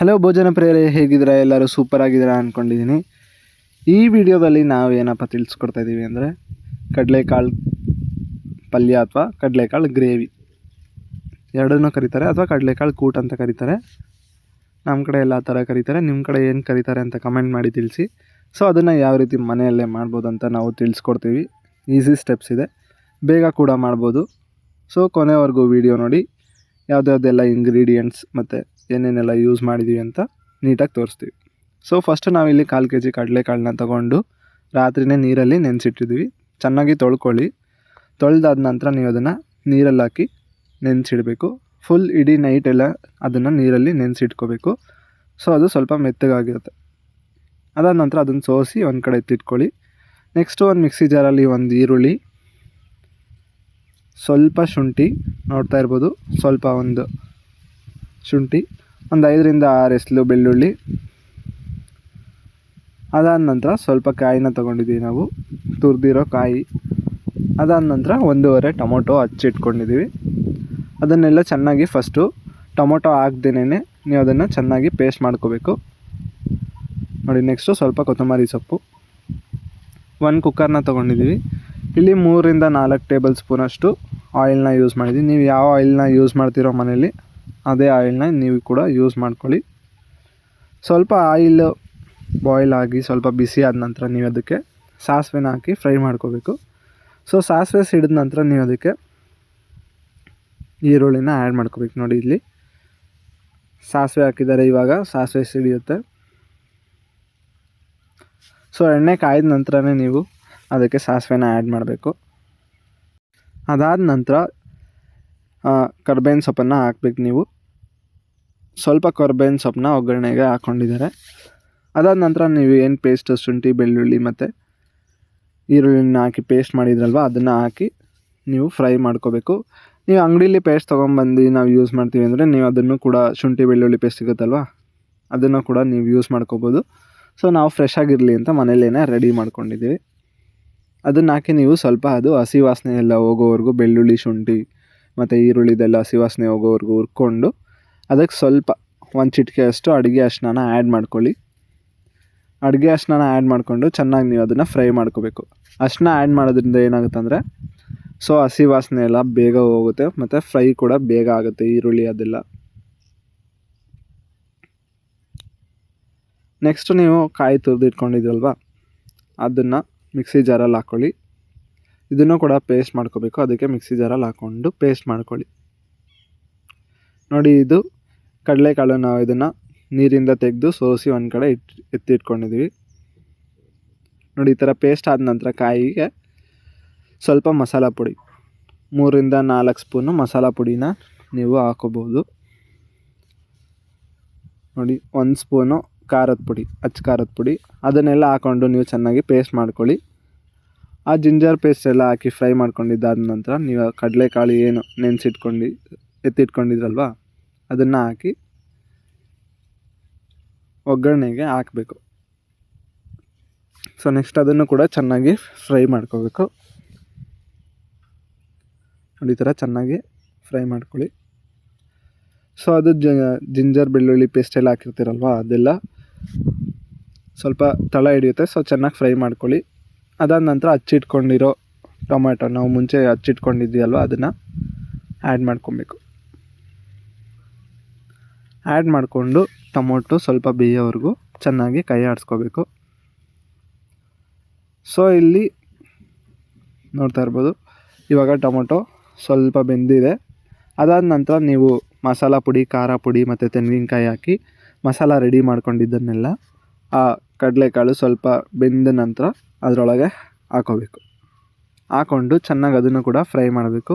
Hello ಭೋಜನ ಪ್ರಿಯರೇ, ಹೇಗಿದ್ದೀರಾ? ಎಲ್ಲರೂ ಸೂಪರ್ ಆಗಿದ್ದೀರಾ ಅಂದ್ಕೊಂಡಿದ್ದೀನಿ. ಈ ವಿಡಿಯೋದಲ್ಲಿ ನಾವು ಏನಪ್ಪ ತಿಳಿಸ್ಕೊಡ್ತಾ ಇದ್ದೀವಿ ಅಂದರೆ ಕಡಲೆಕಾಳು ಪಲ್ಯ ಅಥವಾ ಕಡಲೆಕಾಳು ಗ್ರೇವಿ ಎರಡನ್ನೂ ಕರೀತಾರೆ, ಅಥವಾ ಕಡಲೆಕಾಳು ಕೂಟ್ ಅಂತ ಕರೀತಾರೆ. ನಮ್ಮ ಕಡೆ ಎಲ್ಲ ಥರ ಕರೀತಾರೆ. ನಿಮ್ಮ ಕಡೆ ಏನು ಕರೀತಾರೆ ಅಂತ ಕಮೆಂಟ್ ಮಾಡಿ ತಿಳಿಸಿ. ಸೊ ಅದನ್ನು ಯಾವ ರೀತಿ ಮನೆಯಲ್ಲೇ ಮಾಡ್ಬೋದು ಅಂತ ನಾವು ತಿಳಿಸ್ಕೊಡ್ತೀವಿ. ಈಸಿ ಸ್ಟೆಪ್ಸ್ ಇದೆ, ಬೇಗ ಕೂಡ ಮಾಡ್ಬೋದು. ಸೊ ಕೊನೆವರೆಗೂ ವಿಡಿಯೋ ನೋಡಿ. ಯಾವುದ್ಯಾವುದೆಲ್ಲ ಇಂಗ್ರೀಡಿಯೆಂಟ್ಸ್ ಮತ್ತು ಏನೇನೆಲ್ಲ ಯೂಸ್ ಮಾಡಿದ್ದೀವಿ ಅಂತ ನೀಟಾಗಿ ತೋರಿಸ್ತೀವಿ. ಸೊ ಫಸ್ಟ್ ನಾವಿಲ್ಲಿ 1/4 kg ಕಡಲೆಕಾಳನ್ನ ತೊಗೊಂಡು ರಾತ್ರಿಯೇ ನೀರಲ್ಲಿ ನೆನೆಸಿಟ್ಟಿದ್ವಿ. ಚೆನ್ನಾಗಿ ತೊಳ್ಕೊಳ್ಳಿ. ತೊಳೆದಾದ ನಂತರ ನೀವು ಅದನ್ನು ನೀರಲ್ಲಿ ಹಾಕಿ ನೆನೆಸಿಡಬೇಕು. ಫುಲ್ ಇಡೀ ನೈಟೆಲ್ಲ ಅದನ್ನು ನೀರಲ್ಲಿ ನೆನೆಸಿಟ್ಕೋಬೇಕು. ಸೊ ಅದು ಸ್ವಲ್ಪ ಮೆತ್ತಗಾಗಿರುತ್ತೆ. ಅದಾದ ನಂತರ ಅದನ್ನು ಸೋಸಿ ಒಂದು ಕಡೆ ಎತ್ತಿಟ್ಕೊಳ್ಳಿ. ನೆಕ್ಸ್ಟು ಒಂದು ಮಿಕ್ಸಿ ಜಾರಲ್ಲಿ ಒಂದು ಈರುಳ್ಳಿ, ಸ್ವಲ್ಪ ಶುಂಠಿ, ನೋಡ್ತಾ ಇರ್ಬೋದು, ಸ್ವಲ್ಪ ಒಂದು ಶುಂಠಿ, ಒಂದು 5ರಿಂದ 6 ಎಸ್ಲು ಬೆಳ್ಳುಳ್ಳಿ. ಅದಾದ ನಂತರ ಸ್ವಲ್ಪ ಕಾಯಿನ ತೊಗೊಂಡಿದ್ದೀವಿ ನಾವು, ತುರಿದಿರೋ ಕಾಯಿ. ಅದಾದ ನಂತರ 1.5 ಟೊಮೊಟೊ ಹಚ್ಚಿಟ್ಕೊಂಡಿದ್ದೀವಿ. ಅದನ್ನೆಲ್ಲ ಚೆನ್ನಾಗಿ ಫಸ್ಟು ಟೊಮೊಟೊ ಹಾಕ್ದೇನೆ ನೀವು ಅದನ್ನು ಚೆನ್ನಾಗಿ ಪೇಸ್ಟ್ ಮಾಡ್ಕೋಬೇಕು ನೋಡಿ. ನೆಕ್ಸ್ಟು ಸ್ವಲ್ಪ ಕೊತ್ತಂಬರಿ ಸೊಪ್ಪು. ಒಂದು ಕುಕ್ಕರ್ನ ತೊಗೊಂಡಿದ್ದೀವಿ. ಇಲ್ಲಿ 3ರಿಂದ 4 ಟೇಬಲ್ ಸ್ಪೂನಷ್ಟು ಆಯಿಲ್ನ ಯೂಸ್ ಮಾಡಿದ್ದೀವಿ. ನೀವು ಯಾವ ಆಯಿಲ್ನ ಯೂಸ್ ಮಾಡ್ತೀರೋ ಮನೇಲಿ ಅದೇ ಆಯಿಲ್ನ ನೀವು ಕೂಡ ಯೂಸ್ ಮಾಡ್ಕೊಳ್ಳಿ. ಸ್ವಲ್ಪ ಆಯಿಲ್ ಬಾಯ್ಲ್ ಆಗಿ ಸ್ವಲ್ಪ ಬಿಸಿ ಆದ ನಂತರ ನೀವು ಅದಕ್ಕೆ ಸಾಸಿವೆನ ಹಾಕಿ ಫ್ರೈ ಮಾಡ್ಕೋಬೇಕು. ಸೊ ಸಾಸಿವೆ ಸಿಡಿದ ನಂತರ ನೀವು ಅದಕ್ಕೆ ಈರುಳ್ಳಿನ ಆ್ಯಡ್ ಮಾಡ್ಕೋಬೇಕು. ನೋಡಿ ಇಲ್ಲಿ ಸಾಸಿವೆ ಹಾಕಿದ್ದಾರೆ, ಇವಾಗ ಸಾಸಿವೆ ಸಿಡಿಯುತ್ತೆ. ಸೊ ಎಣ್ಣೆ ಕಾಯ್ದ ನಂತರನೇ ನೀವು ಅದಕ್ಕೆ ಸಾಸಿವೆನ ಆ್ಯಡ್ ಮಾಡಬೇಕು. ಅದಾದ ನಂತರ ಕರ್ಬೇವಿನ ಸೊಪ್ಪನ್ನು ಹಾಕ್ಬೇಕು. ನೀವು ಸ್ವಲ್ಪ ಕರ್ಬೇವಿನ ಸೊಪ್ಪನ್ನ ಒಗ್ಗರಣೆಗೆ ಹಾಕ್ಕೊಂಡಿದ್ದಾರೆ. ಅದಾದ ನಂತರ ನೀವು ಏನು ಪೇಸ್ಟ್ ಶುಂಠಿ ಬೆಳ್ಳುಳ್ಳಿ ಮತ್ತು ಈರುಳ್ಳಿನ ಹಾಕಿ ಪೇಸ್ಟ್ ಮಾಡಿದ್ರಲ್ವ, ಅದನ್ನು ಹಾಕಿ ನೀವು ಫ್ರೈ ಮಾಡ್ಕೋಬೇಕು. ನೀವು ಅಂಗಡೀಲಿ ಪೇಸ್ಟ್ ತೊಗೊಂಬಂದು ನಾವು ಯೂಸ್ ಮಾಡ್ತೀವಿ ಅಂದರೆ ನೀವು ಅದನ್ನು ಕೂಡ ಶುಂಠಿ ಬೆಳ್ಳುಳ್ಳಿ ಪೇಸ್ಟ್ ಸಿಗುತ್ತಲ್ವ, ಅದನ್ನು ಕೂಡ ನೀವು ಯೂಸ್ ಮಾಡ್ಕೋಬೋದು. ಸೊ ನಾವು ಫ್ರೆಶ್ ಆಗಿರಲಿ ಅಂತ ಮನೇಲೇ ರೆಡಿ ಮಾಡ್ಕೊಂಡಿದ್ದೀವಿ. ಅದನ್ನು ಹಾಕಿ ನೀವು ಸ್ವಲ್ಪ ಅದು ಹಸಿ ವಾಸನೆ ಎಲ್ಲ ಹೋಗೋವರೆಗೂ, ಬೆಳ್ಳುಳ್ಳಿ ಶುಂಠಿ ಮತ್ತು ಈರುಳ್ಳಿದೆಲ್ಲ ಹಸಿ ವಾಸನೆ ಹೋಗೋವರೆಗೂ ಹುರ್ಕೊಂಡು ಅದಕ್ಕೆ ಸ್ವಲ್ಪ ಒಂದು ಚಿಟಿಕೆಯಷ್ಟು ಅಡುಗೆ ಅರಿಶಿನ ಆ್ಯಡ್ ಮಾಡ್ಕೊಳ್ಳಿ. ಅಡುಗೆ ಅರಿಶಿನ ಆ್ಯಡ್ ಮಾಡಿಕೊಂಡು ಚೆನ್ನಾಗಿ ನೀವು ಅದನ್ನು ಫ್ರೈ ಮಾಡ್ಕೋಬೇಕು. ಅರಿಶಿನ ಆ್ಯಡ್ ಮಾಡೋದ್ರಿಂದ ಏನಾಗುತ್ತೆ ಅಂದರೆ ಸೊ ಹಸಿ ವಾಸನೆ ಎಲ್ಲ ಬೇಗ ಹೋಗುತ್ತೆ ಮತ್ತು ಫ್ರೈ ಕೂಡ ಬೇಗ ಆಗುತ್ತೆ, ಈರುಳ್ಳಿ ಅದೆಲ್ಲ. ನೆಕ್ಸ್ಟು ನೀವು ಕಾಯಿ ತುರಿದಿಟ್ಕೊಂಡಿದ್ರಲ್ವ, ಅದನ್ನು ಮಿಕ್ಸಿ ಜಾರಲ್ಲಿ ಹಾಕ್ಕೊಳ್ಳಿ. ಇದನ್ನು ಕೂಡ ಪೇಸ್ಟ್ ಮಾಡ್ಕೋಬೇಕು. ಅದಕ್ಕೆ ಮಿಕ್ಸಿ ಜಾರಲ್ಲಿ ಹಾಕ್ಕೊಂಡು ಪೇಸ್ಟ್ ಮಾಡ್ಕೊಳ್ಳಿ. ನೋಡಿ, ಇದು ಕಡಲೆಕಾಳು ನಾವು ಇದನ್ನು ನೀರಿಂದ ತೆಗೆದು ಸೋಸಿ ಒಂದು ಕಡೆ ಎತ್ತಿಟ್ಕೊಂಡಿದ್ದೀವಿ. ನೋಡಿ, ಈ ಥರ ಪೇಸ್ಟ್ ಆದ ನಂತರ ಕಾಯಿಗೆ ಸ್ವಲ್ಪ ಮಸಾಲ ಪುಡಿ, 3ರಿಂದ 4 ಸ್ಪೂನು ಮಸಾಲ ಪುಡಿನ ನೀವು ಹಾಕೋಬೋದು. ನೋಡಿ, 1 ಸ್ಪೂನು ಖಾರದ ಪುಡಿ, ಖಾರದ ಪುಡಿ, ಅದನ್ನೆಲ್ಲ ಹಾಕ್ಕೊಂಡು ನೀವು ಚೆನ್ನಾಗಿ ಪೇಸ್ಟ್ ಮಾಡ್ಕೊಳ್ಳಿ. ಆ ಜಿಂಜರ್ ಪೇಸ್ಟ್ ಎಲ್ಲ ಹಾಕಿ ಫ್ರೈ ಮಾಡ್ಕೊಂಡಿದ್ದಾದ ನಂತರ ನೀವು ಕಡಲೆಕಾಳು ಏನು ಎತ್ತಿಟ್ಕೊಂಡಿದ್ರಲ್ವ, ಅದನ್ನು ಹಾಕಿ ಒಗ್ಗರಣೆಗೆ ಹಾಕಬೇಕು. ಸೊ ನೆಕ್ಸ್ಟ್ ಅದನ್ನು ಕೂಡ ಚೆನ್ನಾಗಿ ಫ್ರೈ ಮಾಡ್ಕೋಬೇಕು. ನೋಡಿ, ಈ ಥರ ಚೆನ್ನಾಗಿ ಫ್ರೈ ಮಾಡ್ಕೊಳ್ಳಿ. ಸೊ ಅದು ಜಿಂಜರ್ ಬೆಳ್ಳುಳ್ಳಿ ಪೇಸ್ಟ್ ಎಲ್ಲ ಹಾಕಿರ್ತೀರಲ್ವ, ಅದೆಲ್ಲ ಸ್ವಲ್ಪ ತಳ ಹಿಡಿಯುತ್ತೆ. ಸೊ ಚೆನ್ನಾಗಿ ಫ್ರೈ ಮಾಡ್ಕೊಳ್ಳಿ. ಅದಾದ ನಂತರ ಹಚ್ಚಿಟ್ಕೊಂಡಿರೋ ಟೊಮ್ಯಾಟೊ, ನಾವು ಮುಂಚೆ ಹಚ್ಚಿಟ್ಕೊಂಡಿದ್ದೀವಲ್ವ, ಅದನ್ನು ಆ್ಯಡ್ ಮಾಡ್ಕೊಬೇಕು. ಆ್ಯಡ್ ಮಾಡಿಕೊಂಡು ಟೊಮೊಟೊ ಸ್ವಲ್ಪ ಬೇಯೋವರೆಗೂ ಚೆನ್ನಾಗಿ ಕೈ ಆಡಿಸ್ಕೋಬೇಕು. ಸೊ ಇಲ್ಲಿ ನೋಡ್ತಾ ಇರ್ಬೋದು, ಇವಾಗ ಟೊಮೊಟೊ ಸ್ವಲ್ಪ ಬೆಂದಿದೆ. ಅದಾದ ನಂತರ ನೀವು ಮಸಾಲ ಪುಡಿ, ಖಾರ ಪುಡಿ ಮತ್ತು ತೆಂಗಿನಕಾಯಿ ಹಾಕಿ ಮಸಾಲ ರೆಡಿ ಮಾಡ್ಕೊಂಡಿದ್ದನ್ನೆಲ್ಲ ಆ ಕಡಲೆಕಾಳು ಸ್ವಲ್ಪ ಬೆಂದ ನಂತರ ಅದರೊಳಗೆ ಹಾಕೋಬೇಕು. ಹಾಕ್ಕೊಂಡು ಚೆನ್ನಾಗಿ ಅದನ್ನು ಕೂಡ ಫ್ರೈ ಮಾಡಬೇಕು.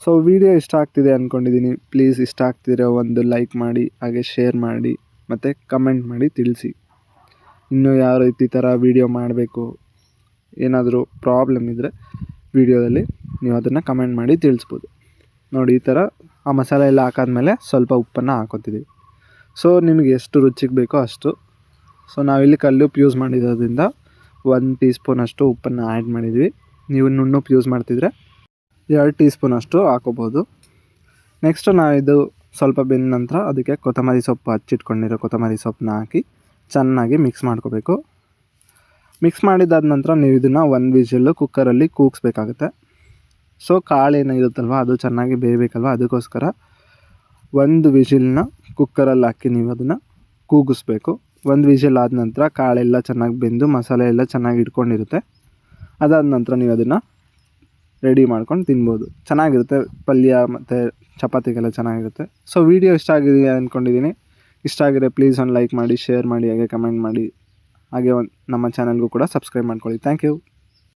ಸೊ ವಿಡಿಯೋ ಇಷ್ಟ ಆಗ್ತಿದೆ ಅಂದ್ಕೊಂಡಿದ್ದೀನಿ. ಪ್ಲೀಸ್ ಇಷ್ಟ ಆಗ್ತಿದ್ರೆ ಒಂದು ಲೈಕ್ ಮಾಡಿ, ಹಾಗೆ ಶೇರ್ ಮಾಡಿ ಮತ್ತು ಕಮೆಂಟ್ ಮಾಡಿ ತಿಳಿಸಿ. ಇನ್ನೂ ಯಾವ ರೀತಿ ಥರ ವೀಡಿಯೋ ಮಾಡಬೇಕು, ಏನಾದರೂ ಪ್ರಾಬ್ಲಮ್ ಇದ್ದರೆ ವಿಡಿಯೋದಲ್ಲಿ ನೀವು ಅದನ್ನು ಕಮೆಂಟ್ ಮಾಡಿ ತಿಳಿಸ್ಬೋದು. ನೋಡಿ, ಈ ಥರ ಆ ಮಸಾಲೆ ಎಲ್ಲ ಹಾಕಾದ್ಮೇಲೆ ಸ್ವಲ್ಪ ಉಪ್ಪನ್ನು ಹಾಕೋತಿದ್ದೀವಿ. ಸೊ ನಿಮಗೆ ಎಷ್ಟು ರುಚಿಗೆ ಬೇಕೋ ಅಷ್ಟು. ಸೊ ನಾವಿಲ್ಲಿ ಕಲ್ಲುಪ್ಪು ಯೂಸ್ ಮಾಡಿರೋದ್ರಿಂದ 1 ಟೀ ಸ್ಪೂನಷ್ಟು ಉಪ್ಪನ್ನು ಆ್ಯಡ್ ಮಾಡಿದ್ವಿ. ನೀವು ನುಣ್ಣುಪ್ಪು ಯೂಸ್ ಮಾಡ್ತಿದ್ರೆ 2 ಟೀ ಸ್ಪೂನಷ್ಟು ಹಾಕೋಬೋದು. ನೆಕ್ಸ್ಟು ನಾವಿದು ಸ್ವಲ್ಪ ಬೆಂದ ನಂತರ ಅದಕ್ಕೆ ಕೊತ್ತಂಬರಿ ಸೊಪ್ಪು ಹಚ್ಚಿಟ್ಕೊಂಡಿರೋ ಕೊತ್ತಂಬರಿ ಸೊಪ್ಪನ್ನ ಹಾಕಿ ಚೆನ್ನಾಗಿ ಮಿಕ್ಸ್ ಮಾಡ್ಕೋಬೇಕು. ಮಿಕ್ಸ್ ಮಾಡಿದಾದ ನಂತರ ನೀವು ಇದನ್ನು 1 ವಿಷಲ್ಲು ಕುಕ್ಕರಲ್ಲಿ ಕೂಗಿಸ್ಬೇಕಾಗುತ್ತೆ. ಸೊ ಕಾಳು ಏನಿರುತ್ತಲ್ವ ಅದು ಚೆನ್ನಾಗಿ ಬೇಯಬೇಕಲ್ವ, ಅದಕ್ಕೋಸ್ಕರ 1 ವಿಷಲ್ನ ಕುಕ್ಕರಲ್ಲಿ ಹಾಕಿ ನೀವು ಅದನ್ನು ಕೂಗಿಸ್ಬೇಕು. 1 ವಿಷಲ್ ಆದ ನಂತರ ಕಾಳೆಲ್ಲ ಚೆನ್ನಾಗಿ ಬೆಂದು ಮಸಾಲೆ ಎಲ್ಲ ಚೆನ್ನಾಗಿ ಇಟ್ಕೊಂಡಿರುತ್ತೆ. ಅದಾದ ನಂತರ ನೀವು ಅದನ್ನು ರೆಡಿ ಮಾಡ್ಕೊಂಡು ತಿನ್ಬೋದು. ಚೆನ್ನಾಗಿರುತ್ತೆ ಪಲ್ಯ ಮತ್ತು ಚಪಾತಿಗೆಲ್ಲ ಚೆನ್ನಾಗಿರುತ್ತೆ. ಸೊ ವಿಡಿಯೋ ಇಷ್ಟ ಆಗಿದೆ ಅಂದ್ಕೊಂಡಿದ್ದೀನಿ. ಇಷ್ಟ ಆಗಿದ್ರೆ ಪ್ಲೀಸ್ ಒಂದು ಲೈಕ್ ಮಾಡಿ, ಶೇರ್ ಮಾಡಿ, ಹಾಗೆ ಕಮೆಂಟ್ ಮಾಡಿ, ಹಾಗೆ ನಮ್ಮ ಚಾನಲ್ಗೂ ಕೂಡ ಸಬ್ಸ್ಕ್ರೈಬ್ ಮಾಡ್ಕೊಳ್ಳಿ. Thank you.